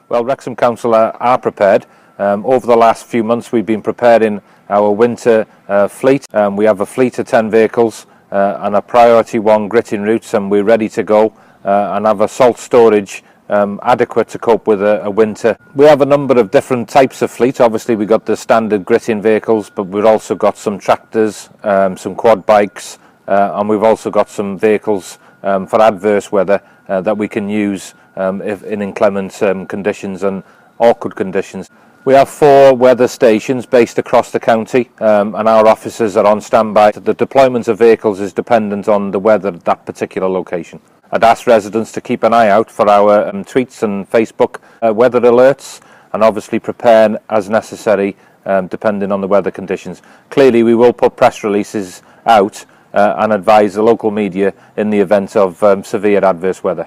Well, Wrecsam Council are prepared. Over the last few months we've been preparing our winter fleet. We have a fleet of 10 vehicles and a priority 1 gritting routes, and we're ready to go and have a salt storage adequate to cope with a winter. We have a number of different types of fleet. Obviously we've got the standard gritting vehicles, but we've also got some tractors, some quad bikes, and we've also got some vehicles for adverse weather that we can use if in inclement conditions and awkward conditions. We have 4 weather stations based across the county, and our officers are on standby. The deployment of vehicles is dependent on the weather at that particular location. I'd ask residents to keep an eye out for our tweets and Facebook weather alerts, and obviously prepare as necessary depending on the weather conditions. Clearly we will put press releases out and advise the local media in the event of severe adverse weather.